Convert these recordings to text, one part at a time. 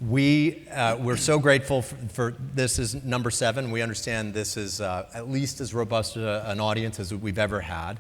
We're so grateful for this is number 7. We understand this is at least as robust an audience as we've ever had.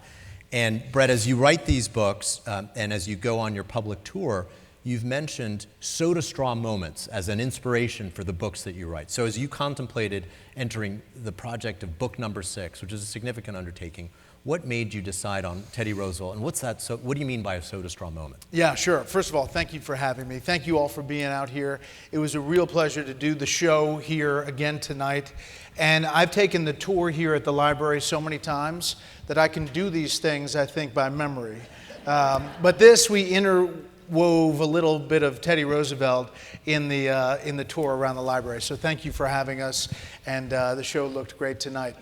And Bret, as you write these books and as you go on your public tour, you've mentioned soda straw moments as an inspiration for the books that you write. So as you contemplated entering the project of book number 6, which is a significant undertaking, what made you decide on Teddy Roosevelt, and what's that? So, what do you mean by a soda straw moment? Yeah, sure. First of all, thank you for having me. Thank you all for being out here. It was a real pleasure to do the show here again tonight. And I've taken the tour here at the library so many times that I can do these things, I think, by memory. But this, we interwove a little bit of Teddy Roosevelt in the tour around the library. So thank you for having us, and the show looked great tonight.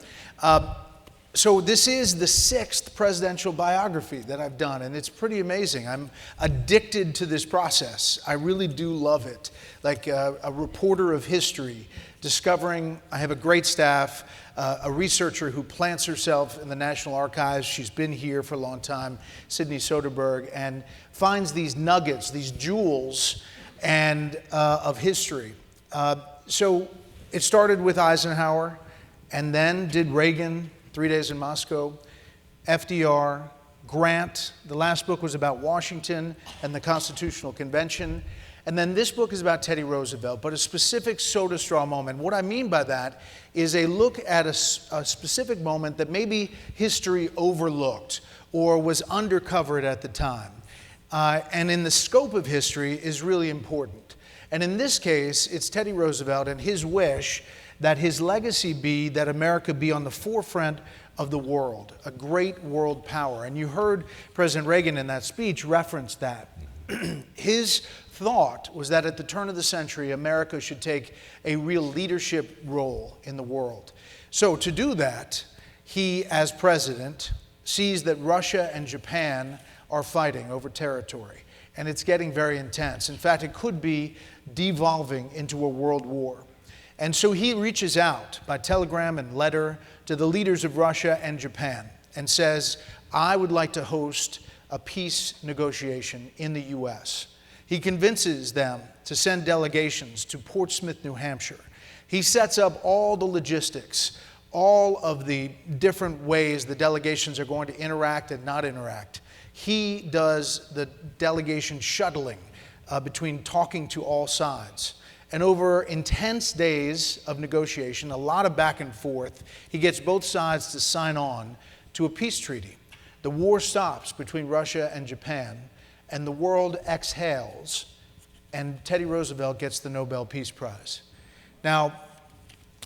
So this is the 6th presidential biography that I've done, and it's pretty amazing. I'm addicted to this process. I really do love it. Like a reporter of history, discovering, I have a great staff, a researcher who plants herself in the National Archives. She's been here for a long time, Sydney Soderberg, and finds these nuggets, these jewels and of history. So it started with Eisenhower, and then did Reagan, 3 Days in Moscow, FDR, Grant. The last book was about Washington and the Constitutional Convention. And then this book is about Teddy Roosevelt, but a specific soda straw moment. What I mean by that is a look at a specific moment that maybe history overlooked or was undercovered at the time. And in the scope of history is really important. And in this case, it's Teddy Roosevelt and his wish that his legacy be that America be on the forefront of the world, a great world power. And you heard President Reagan in that speech reference that. His thought was that at the turn of the century, America should take a real leadership role in the world. So to do that, he, as president, sees that Russia and Japan are fighting over territory. And it's getting very intense. In fact, it could be devolving into a world war. And so he reaches out by telegram and letter to the leaders of Russia and Japan and says, I would like to host a peace negotiation in the U.S. He convinces them to send delegations to Portsmouth, New Hampshire. He sets up all the logistics, all of the different ways the delegations are going to interact and not interact. He does the delegation shuttling between talking to all sides. And over intense days of negotiation, a lot of back and forth, he gets both sides to sign on to a peace treaty. The war stops between Russia and Japan, and the world exhales, and Teddy Roosevelt gets the Nobel Peace Prize. Now,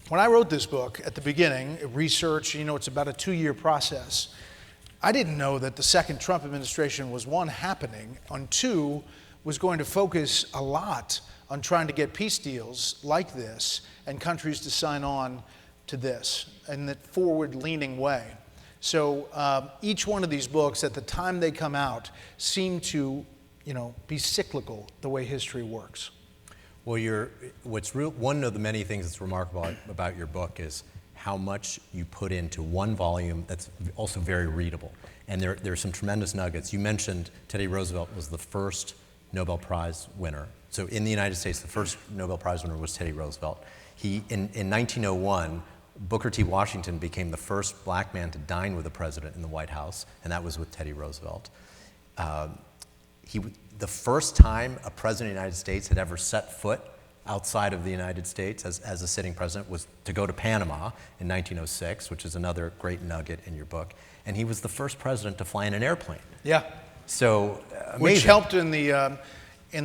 when I wrote this book at the beginning, research, it's about a 2-year process. I didn't know that the second Trump administration was, 1, happening, and 2, was going to focus a lot on trying to get peace deals like this and countries to sign on to this in that forward-leaning way. So each one of these books, at the time they come out, seem to, be cyclical the way history works. Well, one of the many things that's remarkable about your book is how much you put into one volume that's also very readable. And there are some tremendous nuggets. You mentioned Teddy Roosevelt was the first Nobel Prize winner. So in the United States, the first Nobel Prize winner was Teddy Roosevelt. In 1901, Booker T. Washington became the first black man to dine with the president in the White House, and that was with Teddy Roosevelt. The first time a president of the United States had ever set foot outside of the United States as a sitting president was to go to Panama in 1906, which is another great nugget in your book. And he was the first president to fly in an airplane. Yeah. So amazing. Which helped in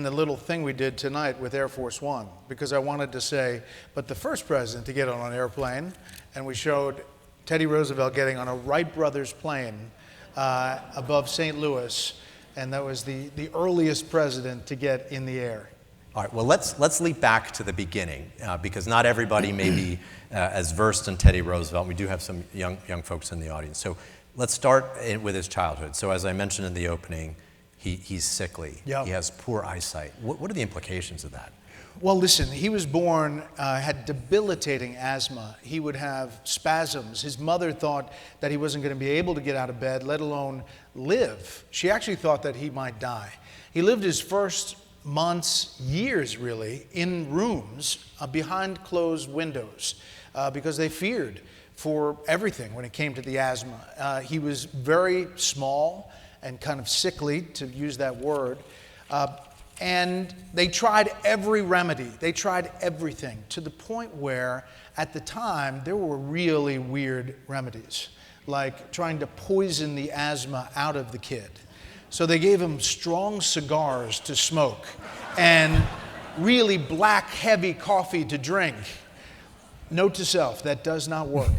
the little thing we did tonight with Air Force One, because I wanted to say, but the first president to get on an airplane, and we showed Teddy Roosevelt getting on a Wright Brothers plane above St. Louis, and that was the earliest president to get in the air. All right, well, let's leap back to the beginning, because not everybody may be as versed in Teddy Roosevelt. We do have some young folks in the audience. So let's start with his childhood. So as I mentioned in the opening, he's sickly. Yep. He has poor eyesight. What are the implications of that? Well, listen, he was born, had debilitating asthma. He would have spasms. His mother thought that he wasn't going to be able to get out of bed, let alone live. She actually thought that he might die. He lived his first months, years really, in rooms behind closed windows because they feared for everything when it came to the asthma. He was very small and kind of sickly, to use that word. And they tried every remedy. They tried everything to the point where, at the time, there were really weird remedies, like trying to poison the asthma out of the kid. So they gave him strong cigars to smoke and really black, heavy coffee to drink. Note to self, that does not work.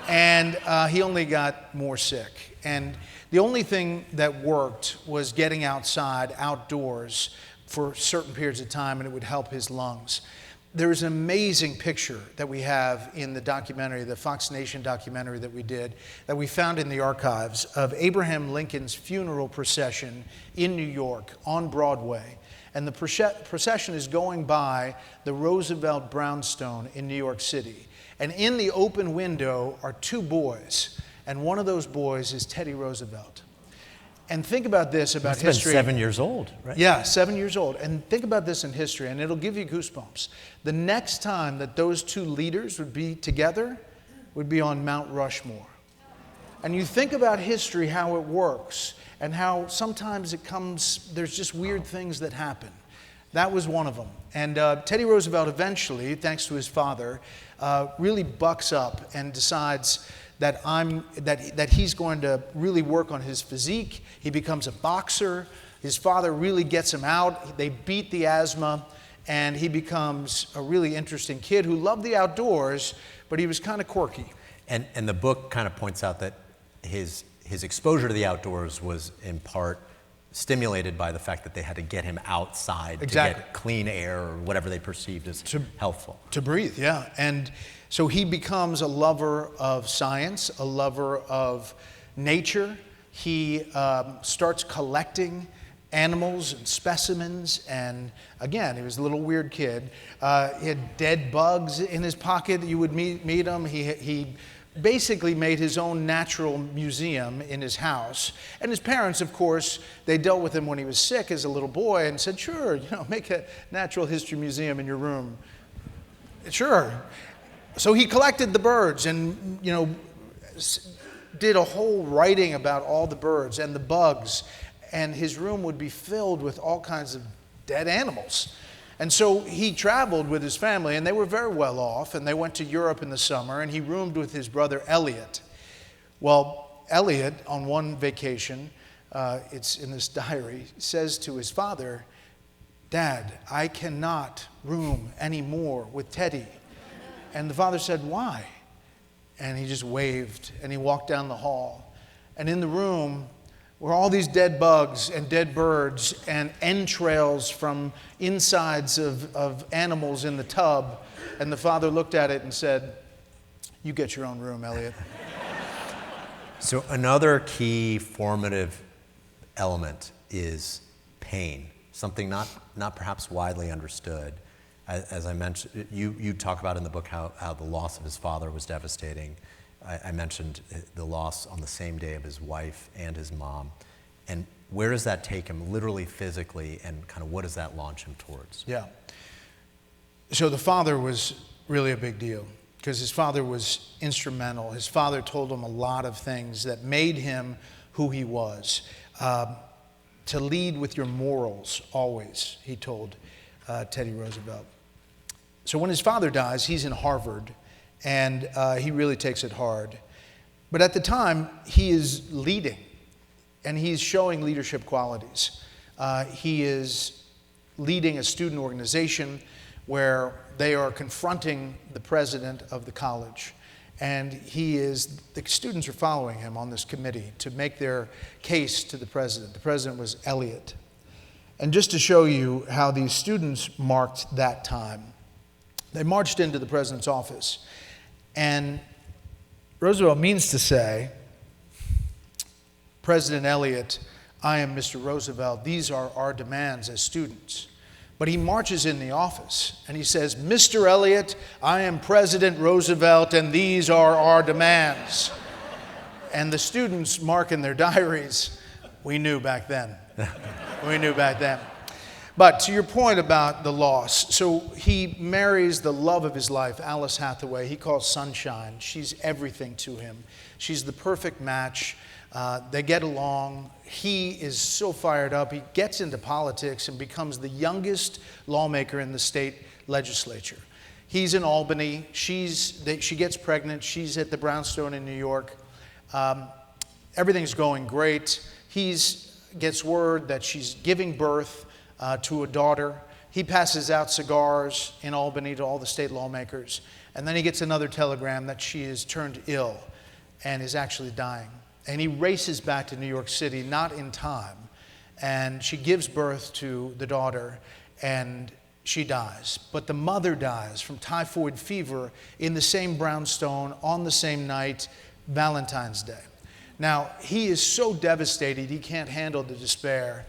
And he only got more sick. And the only thing that worked was getting outside, outdoors, for certain periods of time, and it would help his lungs. There's an amazing picture that we have in the documentary, the Fox Nation documentary that we did, that we found in the archives, of Abraham Lincoln's funeral procession in New York on Broadway. And the procession is going by the Roosevelt brownstone in New York City. And in the open window are two boys. And one of those boys is Teddy Roosevelt. And think about this about history. He's been 7 years old, right? Yeah, 7 years old. And think about this in history, and it'll give you goosebumps. The next time that those two leaders would be together would be on Mount Rushmore. And you think about history, how it works, and how sometimes there's just weird things that happen. That was one of them. And Teddy Roosevelt eventually, thanks to his father, really bucks up and decides that he's going to really work on his physique. He becomes a boxer. His father really gets him out. They beat the asthma, and he becomes a really interesting kid who loved the outdoors, but he was kind of quirky. And the book kind of points out that his exposure to the outdoors was in part stimulated by the fact that they had to get him outside to get clean air or whatever they perceived as helpful. To breathe, yeah. And so he becomes a lover of science, a lover of nature. He starts collecting animals and specimens. And again, he was a little weird kid. He had dead bugs in his pocket. You would meet him. He basically made his own natural museum in his house. And his parents, of course, they dealt with him when he was sick as a little boy and said, sure, make a natural history museum in your room. Sure. So he collected the birds and, did a whole writing about all the birds and the bugs. And his room would be filled with all kinds of dead animals. And so he traveled with his family, and they were very well off, and they went to Europe in the summer, and he roomed with his brother Elliot. Well, Elliot, on one vacation, it's in this diary, says to his father, Dad, I cannot room anymore with Teddy. And the father said, why? And he just waved, and he walked down the hall. And in the room were all these dead bugs and dead birds and entrails from insides of animals in the tub. And the father looked at it and said, you get your own room, Elliot. So another key formative element is pain, something not perhaps widely understood. As I mentioned, you talk about in the book how the loss of his father was devastating. I mentioned the loss on the same day of his wife and his mom. And where does that take him, literally, physically, and kind of what does that launch him towards? Yeah. So the father was really a big deal because his father was instrumental. His father told him a lot of things that made him who he was. To lead with your morals always, he told Teddy Roosevelt. So when his father dies, he's in Harvard, and he really takes it hard. But at the time, he is leading, and he's showing leadership qualities. He is leading a student organization where they are confronting the president of the college. And the students are following him on this committee to make their case to the president. The president was Elliot. And just to show you how these students marked that time, they marched into the president's office. And Roosevelt means to say, President Elliot, I am Mr. Roosevelt. These are our demands as students. But he marches in the office and he says, Mr. Elliot, I am President Roosevelt, and these are our demands. And the students mark in their diaries, we knew back then. We knew back then. But to your point about the loss, so he marries the love of his life, Alice Hathaway. He calls Sunshine. She's everything to him. She's the perfect match. They get along. He is so fired up. He gets into politics and becomes the youngest lawmaker in the state legislature. He's in Albany. She gets pregnant. She's at the brownstone in New York. Everything's going great. He gets word that she's giving birth to a daughter. He passes out cigars in Albany to all the state lawmakers. And then he gets another telegram that she is turned ill and is actually dying. And he races back to New York City, not in time. And she gives birth to the daughter, and she dies. But the mother dies from typhoid fever in the same brownstone on the same night, Valentine's Day. Now, he is so devastated, he can't handle the despair.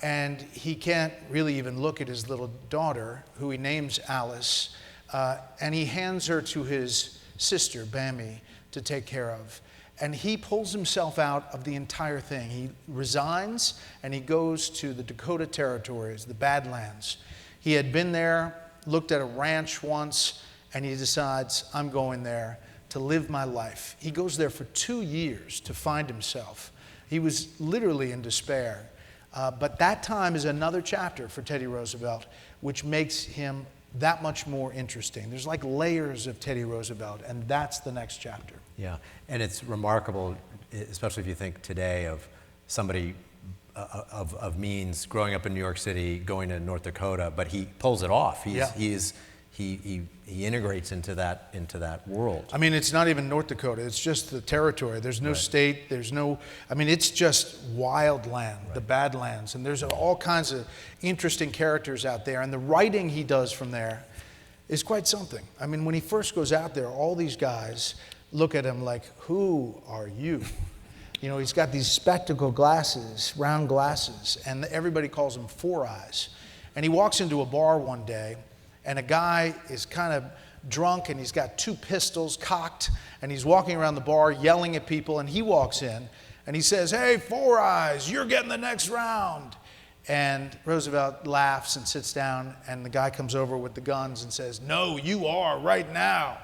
And he can't really even look at his little daughter, who he names Alice. And he hands her to his sister, Bammy, to take care of. And he pulls himself out of the entire thing. He resigns and he goes to the Dakota Territories, the Badlands. He had been there, looked at a ranch once, and he decides, I'm going there to live my life. He goes there for 2 years to find himself. He was literally in despair. But that time is another chapter for Teddy Roosevelt, which makes him that much more interesting. There's like layers of Teddy Roosevelt, and that's the next chapter. Yeah, and it's remarkable, especially if you think today of somebody of means growing up in New York City, going to North Dakota, but he pulls it off. He integrates into that world. I mean, it's not even North Dakota. It's just the territory. There's no state. There's no. I mean, it's just wild land, the Badlands, and there's all kinds of interesting characters out there. And the writing he does from there is quite something. I mean, when he first goes out there, all these guys look at him like, "Who are you?" You know, he's got these spectacle glasses, round glasses, and everybody calls him Four Eyes. And he walks into a bar one day, and a guy is kind of drunk, and he's got 2 pistols cocked, and he's walking around the bar yelling at people, and he walks in, and he says, "Hey, Four Eyes, you're getting the next round." And Roosevelt laughs and sits down, and the guy comes over with the guns and says, "No, you are right now."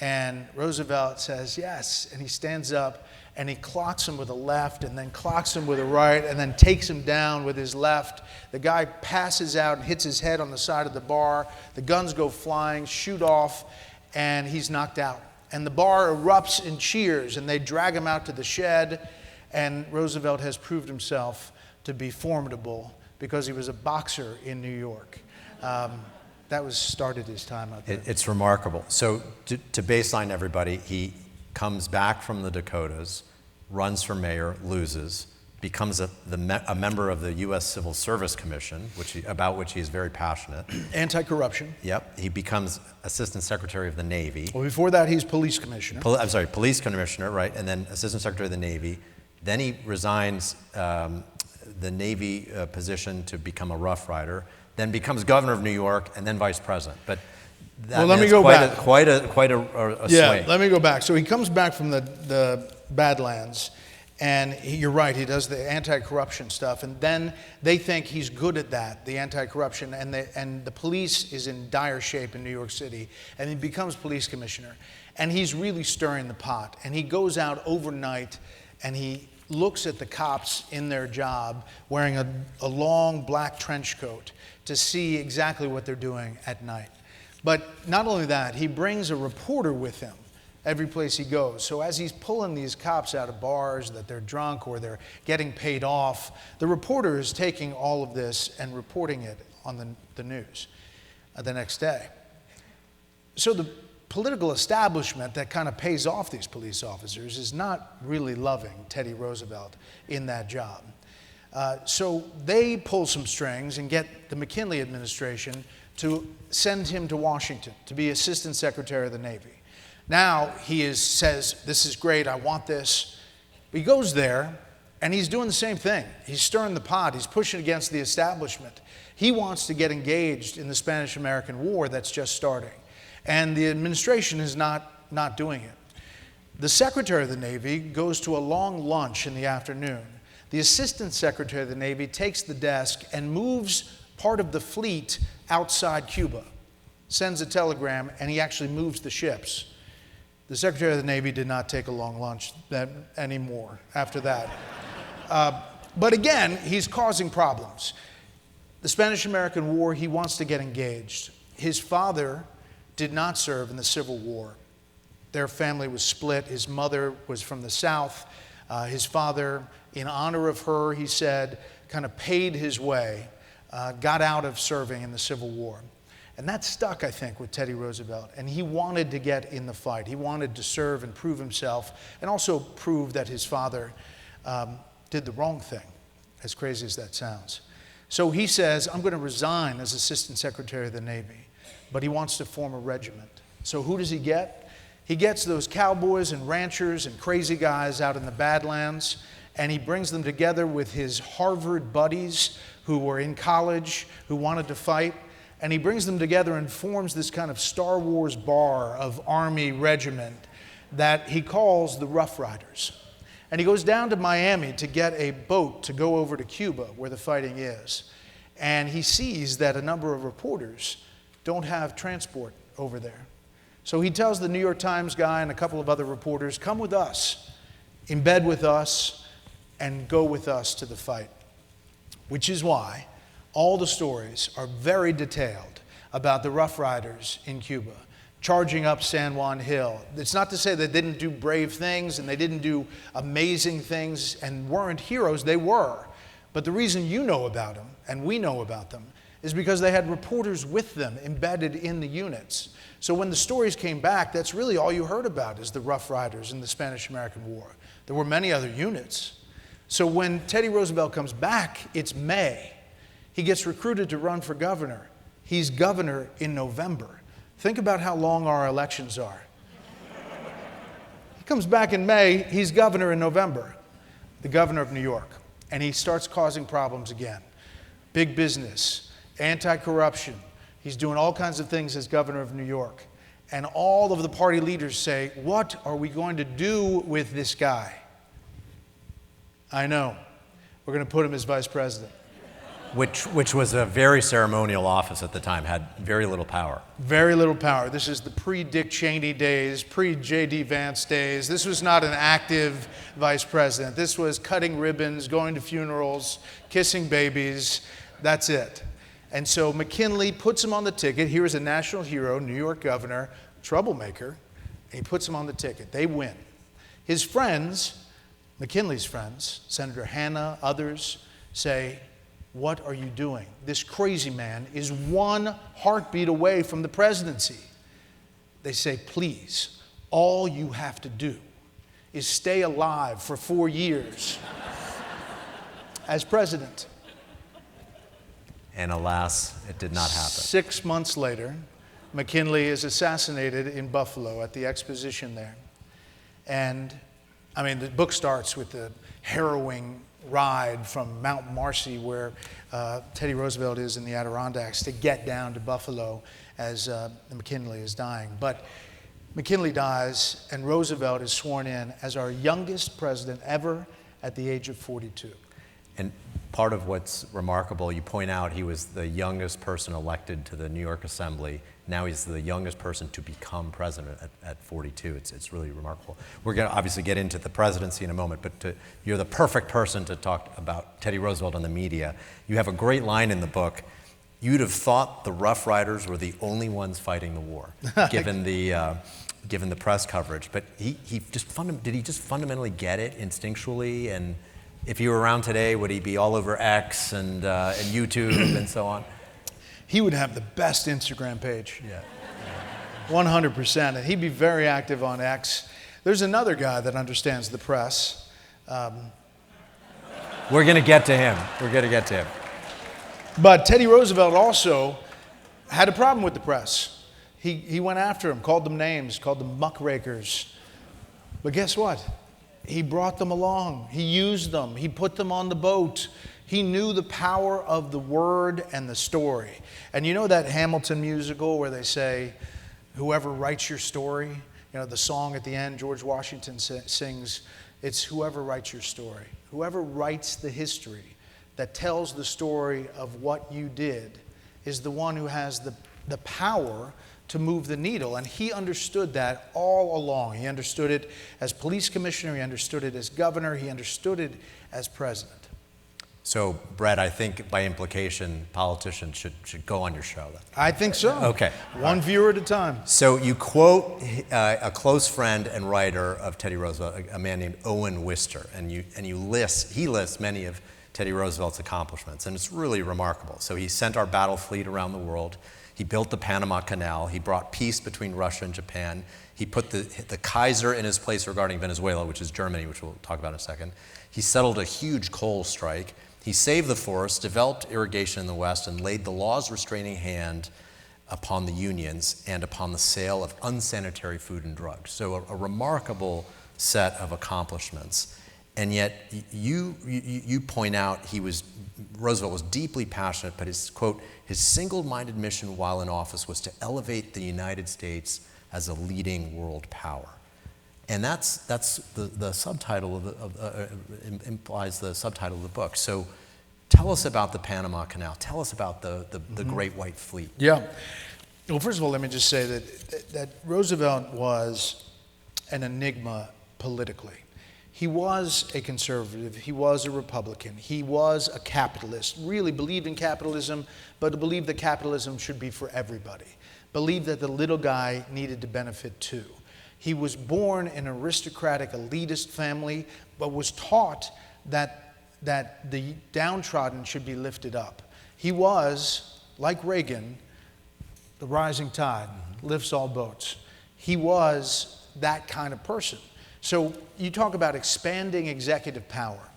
And Roosevelt says, "Yes," and he stands up, and he clocks him with a left, and then clocks him with a right, and then takes him down with his left. The guy passes out and hits his head on the side of the bar. The guns go flying, shoot off, and he's knocked out. And the bar erupts in cheers, and they drag him out to the shed, and Roosevelt has proved himself to be formidable because he was a boxer in New York. That started his time out there. It's remarkable. So to baseline everybody, he comes back from the Dakotas, runs for mayor, loses, becomes a member of the U.S. Civil Service Commission, about which he is very passionate. Anti-corruption. Yep. He becomes Assistant Secretary of the Navy. Well, before that, he's police commissioner. Police commissioner, right, and then Assistant Secretary of the Navy. Then he resigns the Navy position to become a Rough Rider, then becomes governor of New York, and then vice president. But let me go back. Quite a swing. Let me go back. So he comes back from the Badlands, and you're right, he does the anti-corruption stuff, and then they think he's good at that, the anti-corruption, and the police is in dire shape in New York City, and he becomes police commissioner, and he's really stirring the pot, and he goes out overnight, and he looks at the cops in their job wearing a long black trench coat to see exactly what they're doing at night. But not only that, he brings a reporter with him every place he goes. So as he's pulling these cops out of bars that they're drunk or they're getting paid off, the reporter is taking all of this and reporting it on the news the next day. So the political establishment that kind of pays off these police officers is not really loving Teddy Roosevelt in that job. So they pull some strings and get the McKinley administration to send him to Washington to be Assistant Secretary of the Navy. Now he says, "This is great, I want this." He goes there, and he's doing the same thing. He's stirring the pot. He's pushing against the establishment. He wants to get engaged in the Spanish-American War that's just starting, and the administration is not doing it. The Secretary of the Navy goes to a long lunch in the afternoon The Assistant Secretary of the Navy takes the desk and moves part of the fleet outside Cuba, sends a telegram, and he actually moves the ships. The Secretary of the Navy did not take a long lunch anymore after that. But again, he's causing problems. The Spanish-American War, he wants to get engaged. His father did not serve in the Civil War. Their family was split. His mother was from the South. His father, in honor of her, he said, kind of paid his way, got out of serving in the Civil War. And that stuck, I think, with Teddy Roosevelt. And he wanted to get in the fight. He wanted to serve and prove himself, and also prove that his father did the wrong thing, as crazy as that sounds. So he says, I'm going to resign as Assistant Secretary of the Navy, but he wants to form a regiment. So who does he get? He gets those cowboys and ranchers and crazy guys out in the Badlands, and he brings them together with his Harvard buddies who were in college, who wanted to fight, and he brings them together and forms this kind of Star Wars bar of Army regiment that he calls the Rough Riders. And he goes down to Miami to get a boat to go over to Cuba, where the fighting is. And he sees that a number of reporters don't have transport over there. So he tells the New York Times guy and a couple of other reporters, come with us, embed with us, and go with us to the fight. Which is why all the stories are very detailed about the Rough Riders in Cuba, charging up San Juan Hill. It's not to say they didn't do brave things and they didn't do amazing things and weren't heroes. They were. But the reason you know about them, and we know about them, is because they had reporters with them embedded in the units. So when the stories came back, that's really all you heard about is the Rough Riders in the Spanish-American War. There were many other units. So when Teddy Roosevelt comes back, it's May. He gets recruited to run for governor. He's governor in November. Think about how long our elections are. He comes back in May, he's governor in November, the governor of New York, and he starts causing problems again. Big business, anti-corruption. He's doing all kinds of things as governor of New York. And all of the party leaders say, what are we going to do with this guy? I know. We're going to put him as vice president. Which was a very ceremonial office at the time, had very little power. Very little power. This is the pre-Dick Cheney days, pre-J.D. Vance days. This was not an active vice president. This was cutting ribbons, going to funerals, kissing babies. That's it. And so McKinley puts him on the ticket. Here is a national hero, New York governor, troublemaker, and he puts him on the ticket. They win. His friends, McKinley's friends, Senator Hanna, others, say, what are you doing? This crazy man is one heartbeat away from the presidency. They say, please, all you have to do is stay alive for 4 years as president. And alas, it did not happen. 6 months later, McKinley is assassinated in Buffalo at the exposition there. And, I mean, the book starts with the harrowing ride from Mount Marcy, where Teddy Roosevelt is in the Adirondacks, to get down to Buffalo as McKinley is dying. But McKinley dies, and Roosevelt is sworn in as our youngest president ever at the age of 42. And part of what's remarkable, you point out he was the youngest person elected to the New York Assembly. Now he's the youngest person to become president at 42. It's really remarkable. We're going to obviously get into the presidency in a moment, but you're the perfect person to talk about Teddy Roosevelt on the media. You have a great line in the book. You'd have thought the Rough Riders were the only ones fighting the war, given the press coverage. But did he just fundamentally get it instinctually? And if he were around today, would he be all over X and YouTube and so on? He would have the best Instagram page. Yeah. 100%. And he'd be very active on X. There's another guy that understands the press. We're going to get to him. But Teddy Roosevelt also had a problem with the press. He went after him, called them names, called them muckrakers. But guess what? He brought them along. He used them. He put them on the boat. He knew the power of the word and the story. And you know that Hamilton musical where they say, whoever writes your story, you know, the song at the end George Washington sings, It's whoever writes your story. Whoever writes the history that tells the story of what you did is the one who has the power to move the needle. And he understood that all along. He understood it as police commissioner, he understood it as governor, he understood it as president. So, Bret, I think by implication, politicians should go on your show then. I think so. Okay. One viewer at a time. So you quote a close friend and writer of Teddy Roosevelt, a man named Owen Wister, and he lists many of Teddy Roosevelt's accomplishments, and it's really remarkable. So he sent our battle fleet around the world. He built the Panama Canal. He brought peace between Russia and Japan. He put the Kaiser in his place regarding Venezuela, which is Germany, which we'll talk about in a second. He settled a huge coal strike. He saved the forests, developed irrigation in the West, and laid the law's restraining hand upon the unions and upon the sale of unsanitary food and drugs. So a remarkable set of accomplishments. And yet you point out Roosevelt was deeply passionate, but his, quote, his single-minded mission while in office was to elevate the United States as a leading world power. And that's the subtitle implies the subtitle of the book. So tell us about the Panama Canal. Tell us about the Great White Fleet. Yeah. Well, first of all, let me just say that Roosevelt was an enigma politically. He was a conservative, he was a Republican, he was a capitalist, really believed in capitalism, but believed that capitalism should be for everybody, believed that the little guy needed to benefit too. He was born in an aristocratic, elitist family, but was taught that the downtrodden should be lifted up. He was, like Reagan, the rising tide lifts all boats. He was that kind of person. So you talk about expanding executive power.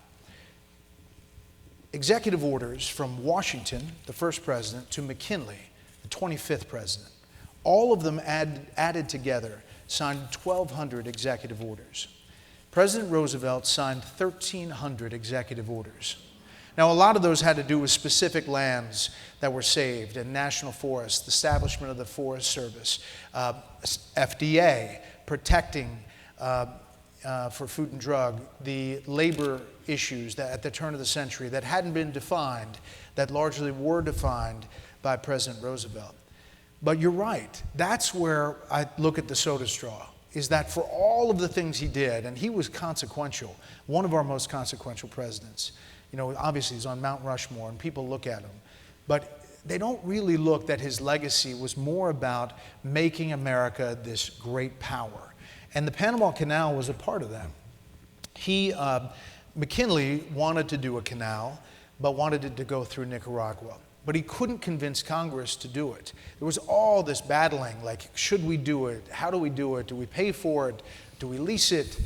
Executive orders from Washington, the first president, to McKinley, the 25th president, all of them added together signed 1,200 executive orders. President Roosevelt signed 1,300 executive orders. Now, a lot of those had to do with specific lands that were saved and national forests, the establishment of the Forest Service, FDA, protecting for food and drug, the labor issues that at the turn of the century that hadn't been defined, that largely were defined by President Roosevelt. But you're right, that's where I look at the soda straw, is that for all of the things he did, and he was consequential, one of our most consequential presidents. You know, obviously he's on Mount Rushmore and people look at him, but they don't really look that his legacy was more about making America this great power. And the Panama Canal was a part of that. McKinley wanted to do a canal, but wanted it to go through Nicaragua. But he couldn't convince Congress to do it. There was all this battling, like, should we do it? How do we do it? Do we pay for it? Do we lease it?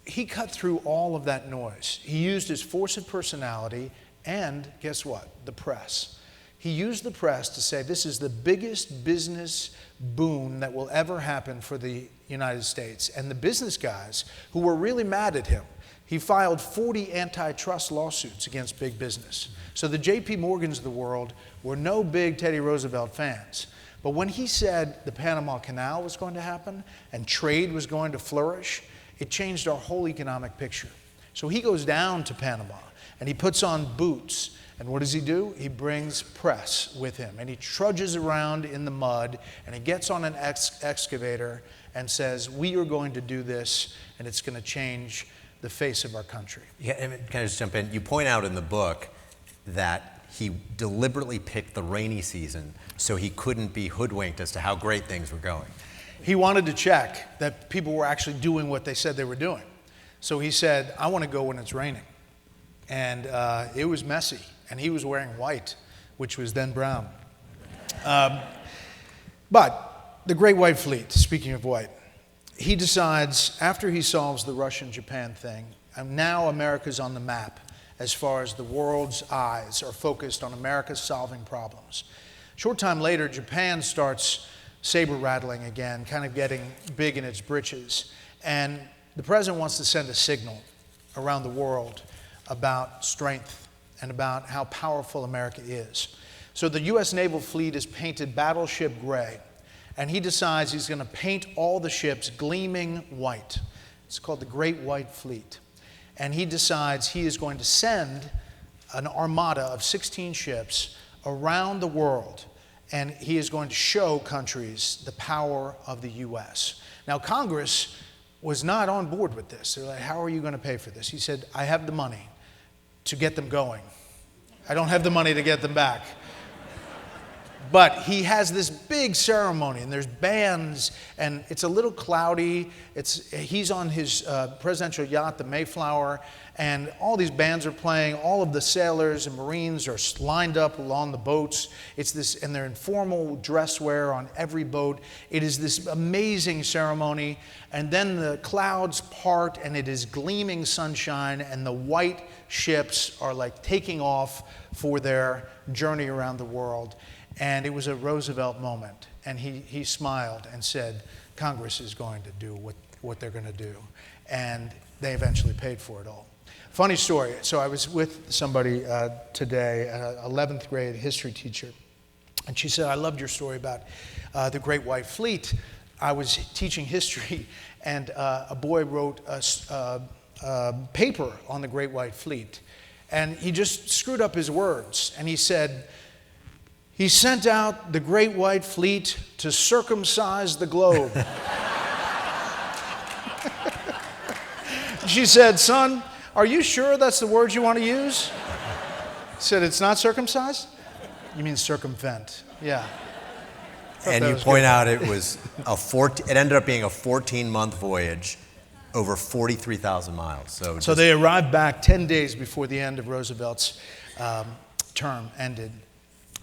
He cut through all of that noise. He used his force of personality and, guess what? The press. He used the press to say this is the biggest business boon that will ever happen for the United States. And the business guys who were really mad at him, he filed 40 antitrust lawsuits against big business. So the J.P. Morgans of the world were no big Teddy Roosevelt fans. But when he said the Panama Canal was going to happen and trade was going to flourish, it changed our whole economic picture. So he goes down to Panama and he puts on boots. And what does he do? He brings press with him. And he trudges around in the mud and he gets on an excavator and says, we are going to do this and it's going to change the face of our country. Yeah, and can I just jump in? You point out in the book that he deliberately picked the rainy season so he couldn't be hoodwinked as to how great things were going. He wanted to check that people were actually doing what they said they were doing. So he said, I want to go when it's raining. And it was messy. And he was wearing white, which was then brown. But the Great White Fleet, speaking of white, he decides, after he solves the Russian-Japan thing, and now America's on the map as far as the world's eyes are focused on America solving problems. Short time later, Japan starts saber-rattling again, kind of getting big in its britches. And the president wants to send a signal around the world about strength and about how powerful America is. So the U.S. naval fleet is painted battleship gray. And he decides he's going to paint all the ships gleaming white. It's called the Great White Fleet. And he decides he is going to send an armada of 16 ships around the world, and he is going to show countries the power of the U.S. Now, Congress was not on board with this. They're like, how are you going to pay for this? He said, I have the money to get them going. I don't have the money to get them back. But he has this big ceremony, and there's bands, and it's a little cloudy. He's on his presidential yacht, the Mayflower, and all these bands are playing. All of the sailors and Marines are lined up along the boats. And they're in formal dress wear on every boat. It is this amazing ceremony, and then the clouds part, and it is gleaming sunshine, and the white ships are like taking off for their journey around the world. And it was a Roosevelt moment. And he smiled and said, Congress is going to do what they're going to do. And they eventually paid for it all. Funny story. So I was with somebody today, an 11th grade history teacher. And she said, I loved your story about the Great White Fleet. I was teaching history, and a boy wrote a paper on the Great White Fleet. And he just screwed up his words. And he said, he sent out the Great White Fleet to circumcise the globe. She said, son, are you sure that's the word you want to use? He said, it's not circumcised? You mean circumvent. Yeah. And you point out it was it ended up being a 14-month voyage over 43,000 miles. So they arrived back 10 days before the end of Roosevelt's term ended.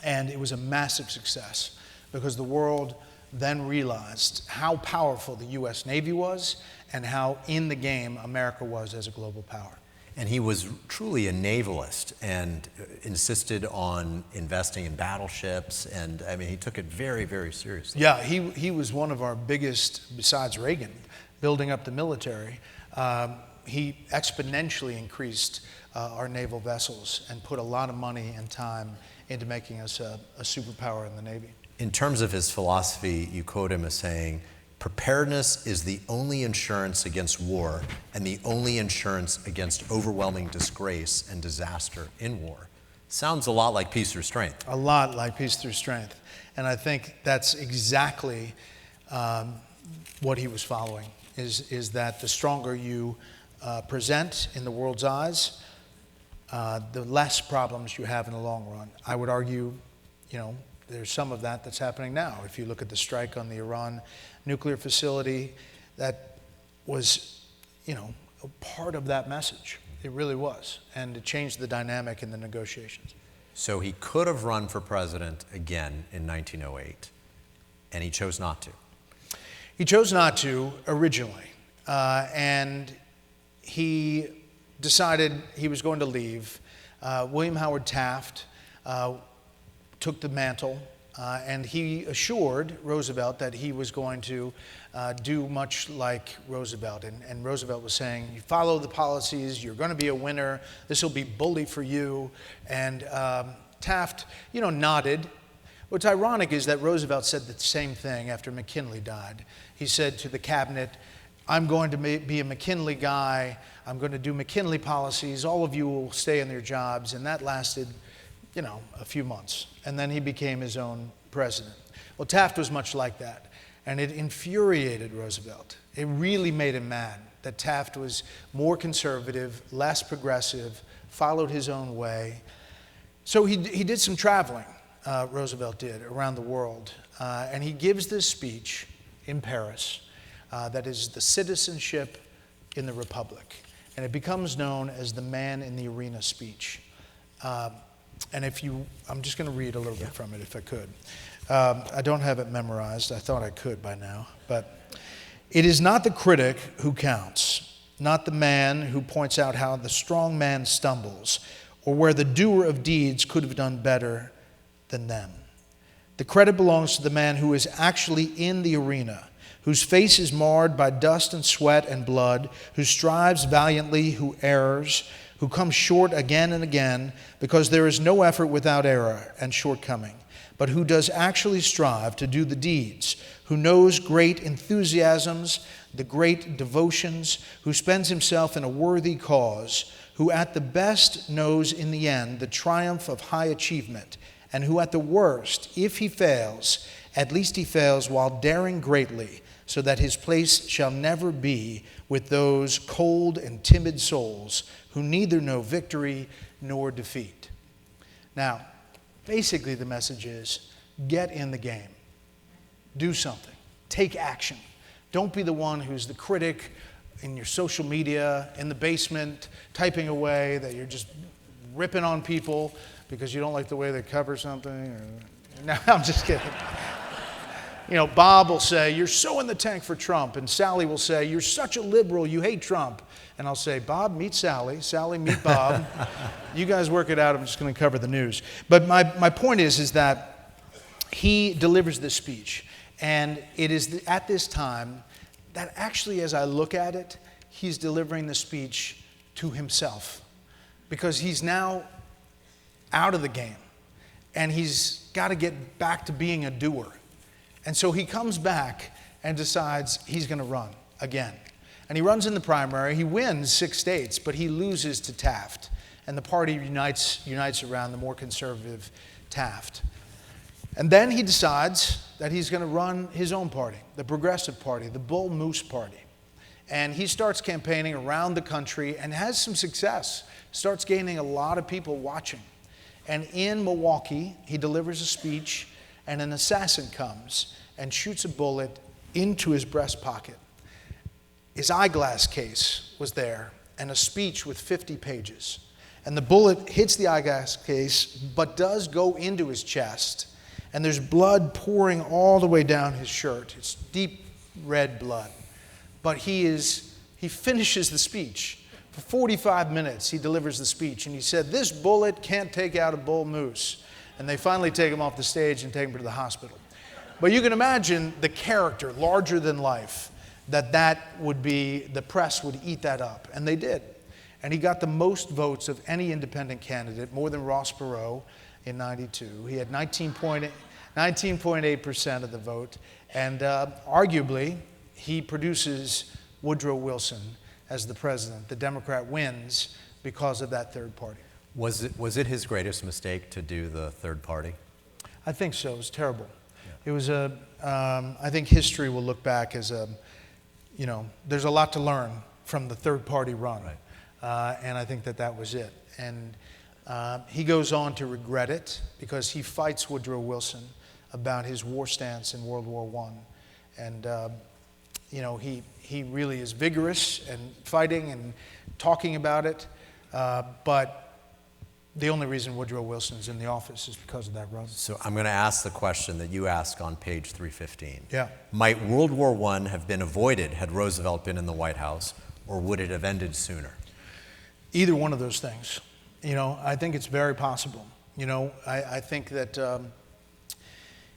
And it was a massive success because the world then realized how powerful the U.S. Navy was and how in the game America was as a global power. And he was truly a navalist and insisted on investing in battleships. And I mean, he took it very, very seriously. Yeah, he was one of our biggest, besides Reagan, building up the military. He exponentially increased our naval vessels and put a lot of money and time into making us a superpower in the Navy. In terms of his philosophy, you quote him as saying, preparedness is the only insurance against war and the only insurance against overwhelming disgrace and disaster in war. Sounds a lot like peace through strength. A lot like peace through strength. And I think that's exactly what he was following, is that the stronger you present in the world's eyes, the less problems you have in the long run. I would argue, there's some of that that's happening now. If you look at the strike on the Iran nuclear facility, that was, a part of that message. It really was. And it changed the dynamic in the negotiations. So he could have run for president again in 1908, and he chose not to. He chose not to originally. And he decided he was going to leave. William Howard Taft took the mantle, and he assured Roosevelt that he was going to do much like Roosevelt. And Roosevelt was saying, you follow the policies, you're going to be a winner, this will be bully for you. And Taft, nodded. What's ironic is that Roosevelt said the same thing after McKinley died. He said to the cabinet, I'm going to be a McKinley guy. I'm going to do McKinley policies. All of you will stay in their jobs. And that lasted, a few months. And then he became his own president. Well, Taft was much like that. And it infuriated Roosevelt. It really made him mad that Taft was more conservative, less progressive, followed his own way. So he did some traveling, Roosevelt did, around the world. And he gives this speech in Paris that is the citizenship in the Republic. And it becomes known as the Man in the Arena speech. And I'm just going to read a little bit from it if I could. I don't have it memorized. I thought I could by now. But it is not the critic who counts, not the man who points out how the strong man stumbles, or where the doer of deeds could have done better than them. The credit belongs to the man who is actually in the arena, whose face is marred by dust and sweat and blood, who strives valiantly, who errs, who comes short again and again, because there is no effort without error and shortcoming. but who does actually strive to do the deeds, who knows great enthusiasms, the great devotions, who spends himself in a worthy cause, who at the best knows in the end the triumph of high achievement, and who at the worst, if he fails, at least he fails while daring greatly, so that his place shall never be with those cold and timid souls who neither know victory nor defeat. Now, basically the message is, get in the game. Do something. Take action. Don't be the one who's the critic in your social media, in the basement, typing away that you're just ripping on people because you don't like the way they cover something. No, I'm just kidding. Bob will say, you're so in the tank for Trump. And Sally will say, you're such a liberal, you hate Trump. And I'll say, Bob, meet Sally. Sally, meet Bob. You guys work it out. I'm just going to cover the news. But my point is that he delivers this speech. And it is at this time that actually, as I look at it, he's delivering the speech to himself. Because he's now out of the game. And he's got to get back to being a doer. And so he comes back and decides he's going to run again. And he runs in the primary. He wins 6 states, but he loses to Taft. And the party unites around the more conservative Taft. And then he decides that he's going to run his own party, the Progressive Party, the Bull Moose Party. And he starts campaigning around the country and has some success, starts gaining a lot of people watching. And in Milwaukee, he delivers a speech, and an assassin comes and shoots a bullet into his breast pocket. His eyeglass case was there, and a speech with 50 pages. And the bullet hits the eyeglass case, but does go into his chest, and there's blood pouring all the way down his shirt. It's deep red blood. But he finishes the speech. For 45 minutes, he delivers the speech, and he said, this bullet can't take out a bull moose. And they finally take him off the stage and take him to the hospital. But you can imagine the character, larger than life, that would be, the press would eat that up. And they did. And he got the most votes of any independent candidate, more than Ross Perot in 92. He had 19.8% of the vote. And arguably, he produces Woodrow Wilson as the president. The Democrat wins because of that third party. Was it his greatest mistake to do the third party? I think so. It was terrible. Yeah. It was I think history will look back as there's a lot to learn from the third party run. Right. And I think that was it. And he goes on to regret it because he fights Woodrow Wilson about his war stance in World War I. And, he really is vigorous and fighting and talking about it. But the only reason Woodrow Wilson's in the office is because of that run. So I'm going to ask the question that you ask on page 315. Yeah. Might World War I have been avoided had Roosevelt been in the White House, or would it have ended sooner? Either one of those things. I think it's very possible. I think that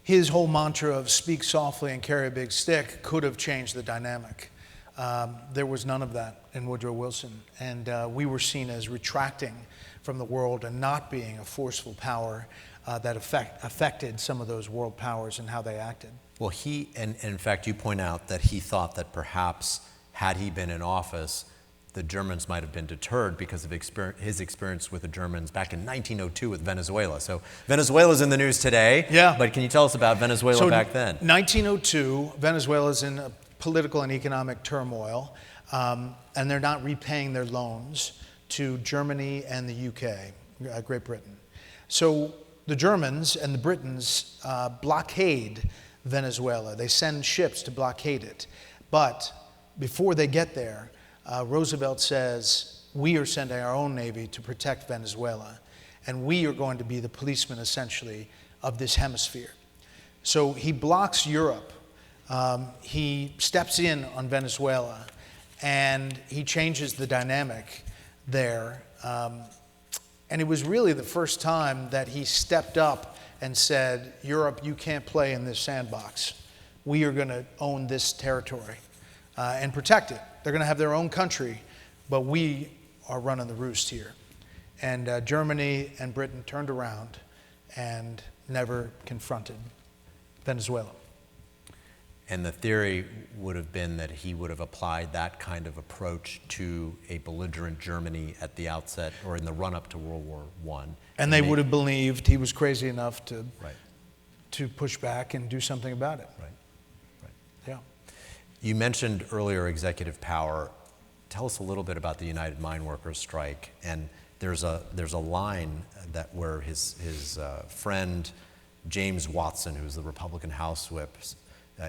his whole mantra of speak softly and carry a big stick could have changed the dynamic. There was none of that in Woodrow Wilson. And we were seen as retracting from the world and not being a forceful power that affected some of those world powers and how they acted. Well, and in fact, you point out that he thought that perhaps had he been in office, the Germans might have been deterred because of his experience with the Germans back in 1902 with Venezuela. So Venezuela's in the news today, yeah. But can you tell us about Venezuela back then? 1902, Venezuela's in a political and economic turmoil, and they're not repaying their loans to Germany and the UK, Great Britain. So the Germans and the Britons blockade Venezuela. They send ships to blockade it. But before they get there, Roosevelt says, we are sending our own navy to protect Venezuela, and we are going to be the policemen, essentially, of this hemisphere. So he blocks Europe. He steps in on Venezuela, and he changes the dynamic there. And it was really the first time that he stepped up and said, Europe, you can't play in this sandbox. We are going to own this territory and protect it. They're going to have their own country, but we are running the roost here. And Germany and Britain turned around, and never confronted Venezuela. And the theory would have been that he would have applied that kind of approach to a belligerent Germany at the outset or in the run-up to World War I. And they would have believed he was crazy enough to, Right. to push back and do something about it. Right. Right. Yeah. You mentioned earlier executive power. Tell us a little bit about the United Mine Workers strike. And there's a line that where his friend James Watson, who's the Republican House Whip,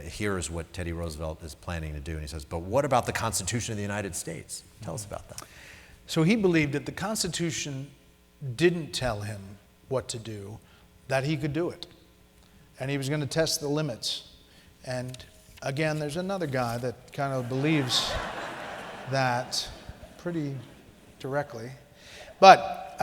here's what Teddy Roosevelt is planning to do, and he says, "But what about the Constitution of the United States?" Tell us about that. So he believed that the Constitution didn't tell him what to do, that he could do it. And he was going to test the limits. And again, there's another guy that kind of believes that pretty directly. But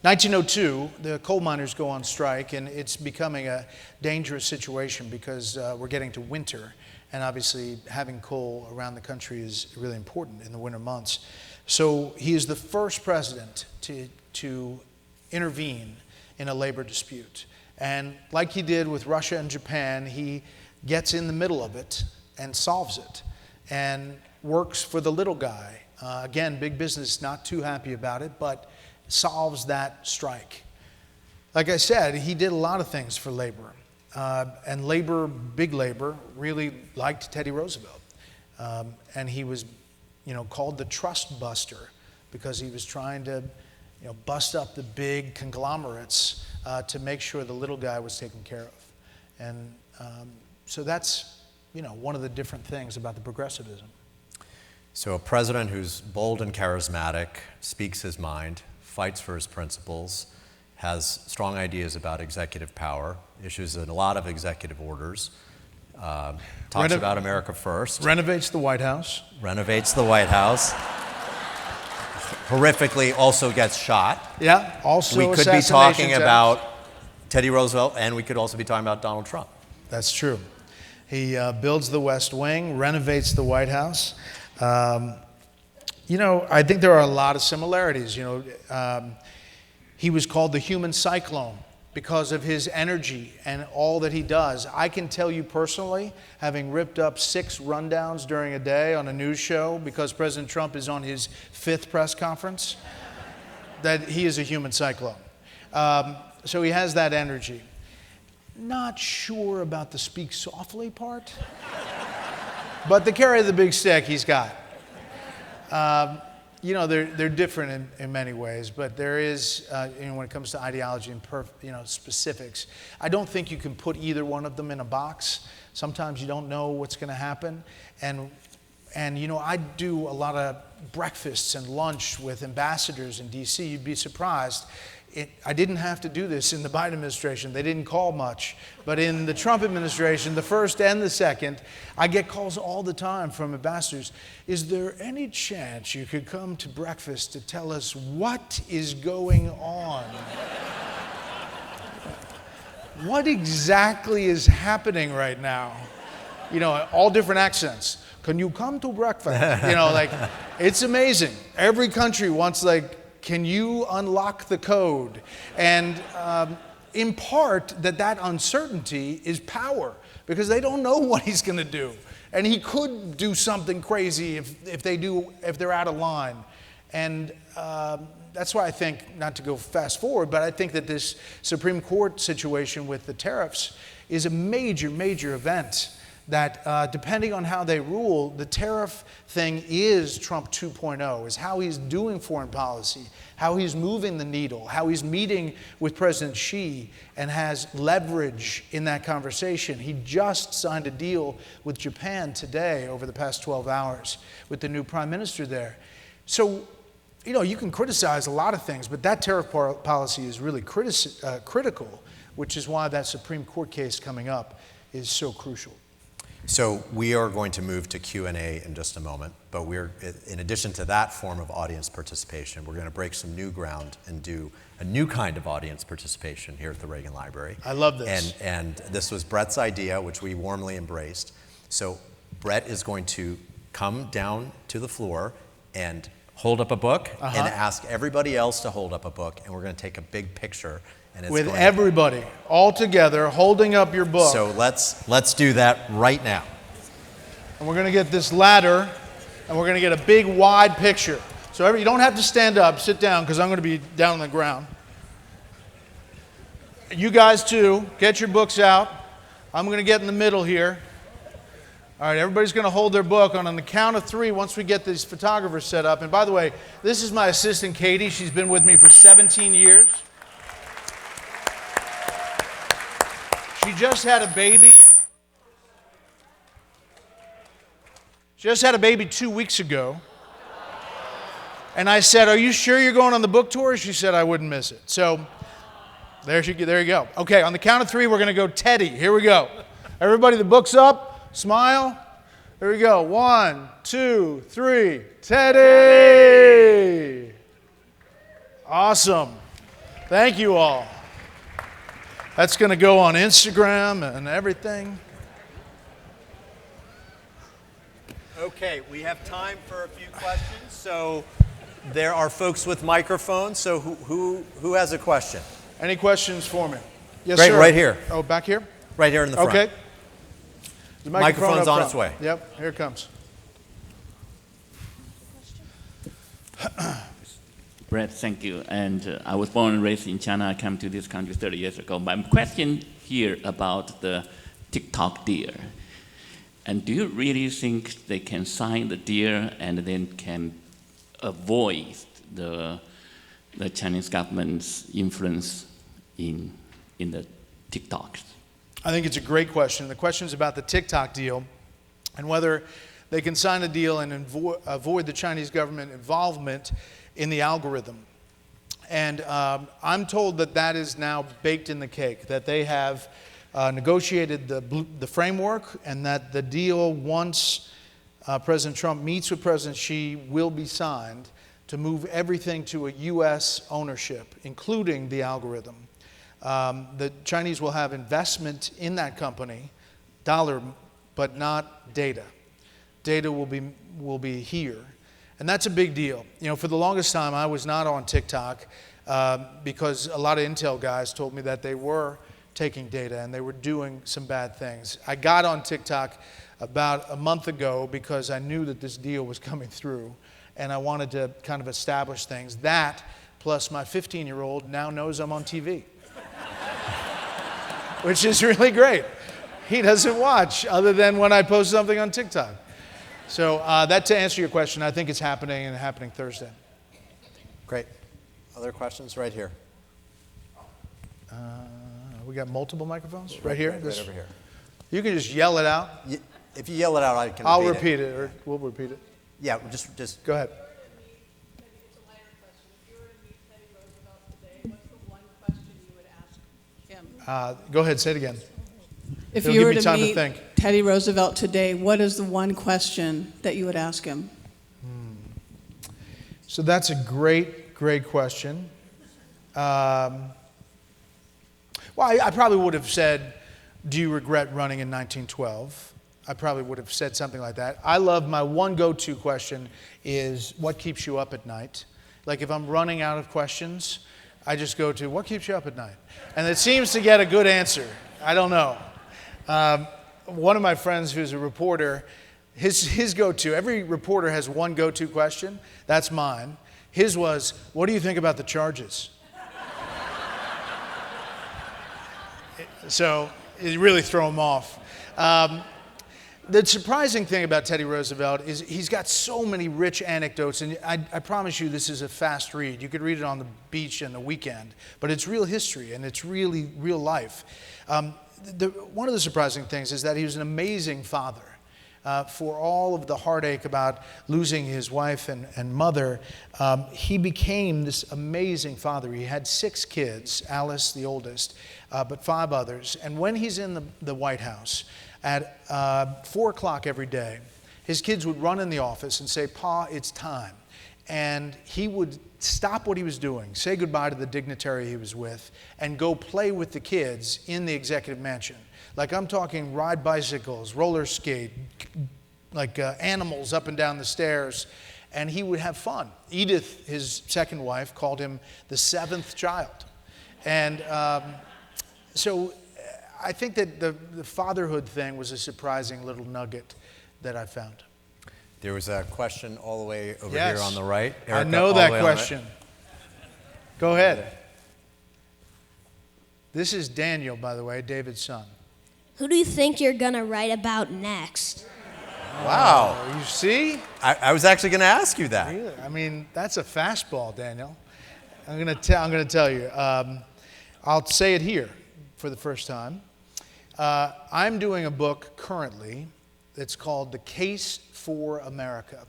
1902, the coal miners go on strike, and it's becoming a dangerous situation because we're getting to winter, and obviously having coal around the country is really important in the winter months. So he is the first president to intervene in a labor dispute. And like he did with Russia and Japan, he gets in the middle of it and solves it and works for the little guy. Again, big business not too happy about it, but solves that strike. Like I said, he did a lot of things for labor. And labor, big labor, really liked Teddy Roosevelt. And he was, called the trust buster because he was trying to, bust up the big conglomerates to make sure the little guy was taken care of. And so that's, one of the different things about the progressivism. So a president who's bold and charismatic, speaks his mind, fights for his principles, has strong ideas about executive power, issues a lot of executive orders, talks about America first. Renovates the White House. Renovates the White House. Horrifically also gets shot. Yeah, also we could be talking about Teddy Roosevelt, and we could also be talking about Donald Trump. That's true. He builds the West Wing, renovates the White House. I think there are a lot of similarities. He was called the human cyclone because of his energy and all that he does. I can tell you personally, having ripped up 6 rundowns during a day on a news show because President Trump is on his 5th press conference, that he is a human cyclone. So he has that energy. Not sure about the speak softly part, but the carry the big stick he's got. They're different in many ways, but there is, when it comes to ideology and specifics, I don't think you can put either one of them in a box. Sometimes you don't know what's going to happen, and I do a lot of breakfasts and lunch with ambassadors in D.C. You'd be surprised. I didn't have to do this in the Biden administration. They didn't call much. But in the Trump administration, the first and the second, I get calls all the time from ambassadors. Is there any chance you could come to breakfast to tell us what is going on? What exactly is happening right now? All different accents. Can you come to breakfast? It's amazing. Every country wants, can you unlock the code? And in part, that uncertainty is power, because they don't know what he's going to do. And he could do something crazy if they're out of line. And that's why I think, not to go fast forward, but I think that this Supreme Court situation with the tariffs is a major, major event. That depending on how they rule, the tariff thing is Trump 2.0, is how he's doing foreign policy, how he's moving the needle, how he's meeting with President Xi and has leverage in that conversation. He just signed a deal with Japan today over the past 12 hours with the new prime minister there. So, you can criticize a lot of things, but that tariff policy is really critical, which is why that Supreme Court case coming up is so crucial. So we are going to move to Q&A in just a moment, but in addition to that form of audience participation, we're going to break some new ground and do a new kind of audience participation here at the Reagan Library. I love this. And this was Bret's idea, which we warmly embraced. So Bret is going to come down to the floor and hold up a book and ask everybody else to hold up a book, and we're going to take a big picture And it's with going everybody all together holding up your book. So let's do that right now. And we're going to get this ladder, and we're going to get a big wide picture. So you don't have to stand up, sit down, because I'm going to be down on the ground. You guys too, get your books out. I'm going to get in the middle here. All right, everybody's going to hold their book, and on the count of 3, once we get these photographers set up. And by the way, this is my assistant, Katie. She's been with me for 17 years. She just had a baby. She just had a baby 2 weeks ago. And I said, "Are you sure you're going on the book tour?" She said, "I wouldn't miss it." So there you go. Okay, on the count of 3, we're going to go Teddy. Here we go. Everybody, the book's up. Smile. Here we go. 1, 2, 3. Teddy! Awesome. Thank you all. That's going to go on Instagram and everything. Okay, we have time for a few questions. So there are folks with microphones. So who has a question? Any questions for me? Yes, Great, sir. right here. Oh, back here? Right here in the front. Okay. The Microphone's up on front. its way. Yep, here it comes. Bret, thank you. And I was born and raised in China. I came to this country 30 years ago. My question here about the TikTok deal. And do you really think they can sign the deal and then can avoid the Chinese government's influence in the TikToks? I think it's a great question. The question is about the TikTok deal and whether they can sign a deal and avoid the Chinese government involvement in the algorithm. And I'm told that is now baked in the cake, that they have negotiated the framework, and that the deal, once President Trump meets with President Xi, will be signed to move everything to a U.S. ownership, including the algorithm. The Chinese will have investment in that company, dollar, but not data. Data will be here. And that's a big deal. You know, for the longest time, I was not on TikTok because a lot of Intel guys told me that they were taking data and they were doing some bad things. I got on TikTok about a month ago because I knew that this deal was coming through, and I wanted to kind of establish things. That, plus my 15-year-old now knows I'm on TV. Which is really great. He doesn't watch other than when I post something on TikTok. So that, to answer your question, I think it's happening, and happening Thursday. Great. Other questions right here? We got multiple microphones right here. Right over here. You can just yell it out. If you yell it out, I can I'll repeat it, or we'll repeat it. Yeah, just Go ahead. Maybe it's a lighter question. If you were to meet Teddy Roosevelt today, what's the one question you would ask him? Go ahead, say it again. If It'll you give were me to time to meet think. Teddy Roosevelt today, what is the one question that you would ask him? So that's a great question. Well, I probably would have said, "Do you regret running in 1912?" I probably would have said something like that. I love, my one go-to question is, what keeps you up at night? Like if I'm running out of questions, I just go to, what keeps you up at night? And it seems to get a good answer. I don't know. One of my friends who's a reporter, his go-to, every reporter has one go-to question. That's mine. His was, what do you think about the charges? So it really threw him off. The surprising thing about Teddy Roosevelt is he's got so many rich anecdotes, and I promise you this is a fast read. You could read it on the beach in the weekend, but it's real history, and it's really real life. One of the surprising things is that he was an amazing father. For all of the heartache about losing his wife and mother, he became this amazing father. He had 6 kids, Alice the oldest, but 5 others. And when he's in the White House at 4 o'clock every day, his kids would run in the office and say, "Pa, it's time." And he would stop what he was doing, say goodbye to the dignitary he was with, and go play with the kids in the executive mansion. Like I'm talking ride bicycles, roller skate, like animals up and down the stairs, and he would have fun. Edith, his second wife, called him the 7th child. And so I think that the fatherhood thing was a surprising little nugget that I found. There was a question all the way over Yes. here on the right. I Erica, know all the that way on the right. question. Go ahead. This is Daniel, by the way, David's son. Who do you think you're gonna write about next? Wow. You see? I was actually going to ask you that. Really? I mean, that's a fastball, Daniel. I'm gonna tell you. I'll say it here for the first time. I'm doing a book currently that's called The Case for America,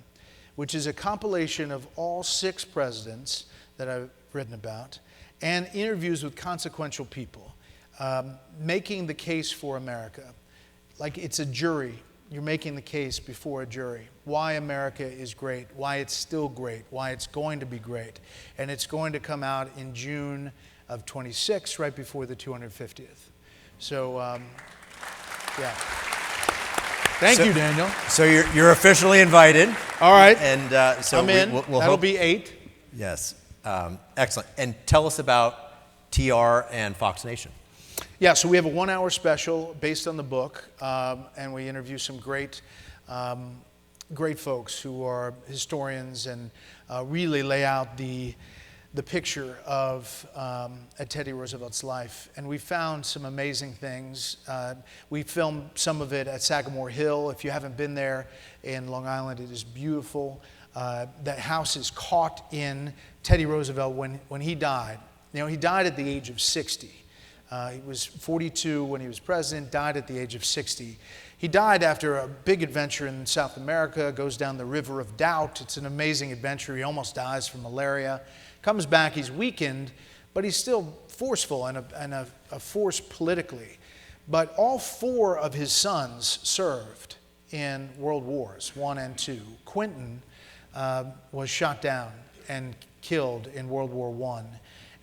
which is a compilation of all 6 presidents that I've written about and interviews with consequential people, making the case for America. Like it's a jury. You're making the case before a jury. Why America is great, why it's still great, why it's going to be great. And it's going to come out in June of 26, right before the 250th. So, yeah. Thank you, Daniel. So you're officially invited. All right. And so I'm in. we'll That'll hope. be 8. Yes. Excellent. And tell us about TR and Fox Nation. Yeah, so we have a 1-hour special based on the book, and we interview some great folks who are historians and really lay out the picture of Teddy Roosevelt's life. And we found some amazing things. We filmed some of it at Sagamore Hill. If you haven't been there in Long Island, it is beautiful. That house is caught in Teddy Roosevelt when he died. You know, he died at the age of 60. He was 42 when he was president, died at the age of 60. He died after a big adventure in South America, goes down the River of Doubt. It's an amazing adventure. He almost dies from malaria. Comes back, he's weakened, but he's still forceful and a force politically. But all 4 of his sons served in World Wars I and II. Quentin was shot down and killed in World War I.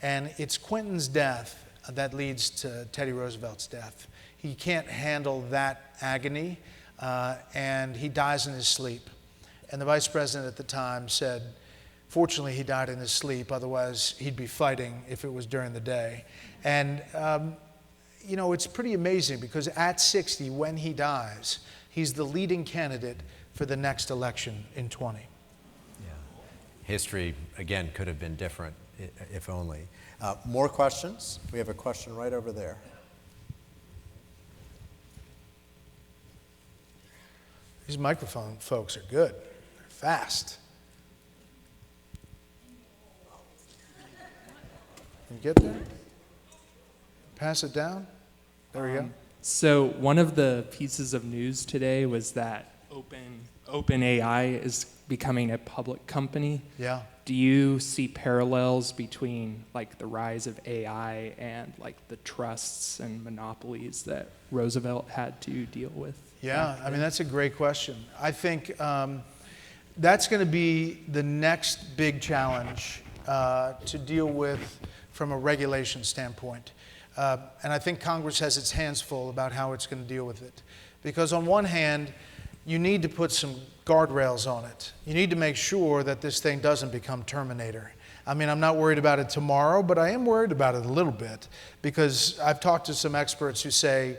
And it's Quentin's death that leads to Teddy Roosevelt's death. He can't handle that agony, and he dies in his sleep. And the vice president at the time said, fortunately, he died in his sleep, otherwise he'd be fighting if it was during the day. And, you know, it's pretty amazing because at 60, when he dies, he's the leading candidate for the next election in 20. Yeah. History, again, could have been different, if only. More questions? We have a question right over there. These microphone folks are good. They're fast. Can you get there? Pass it down? There we go. So one of the pieces of news today was that OpenAI is becoming a public company. Yeah. Do you see parallels between like the rise of AI and like the trusts and monopolies that Roosevelt had to deal with? Yeah, I mean, that's a great question. I think that's going to be the next big challenge to deal with from a regulation standpoint. And I think Congress has its hands full about how it's going to deal with it. Because on one hand, you need to put some guardrails on it. You need to make sure that this thing doesn't become Terminator. I mean, I'm not worried about it tomorrow, but I am worried about it a little bit because I've talked to some experts who say,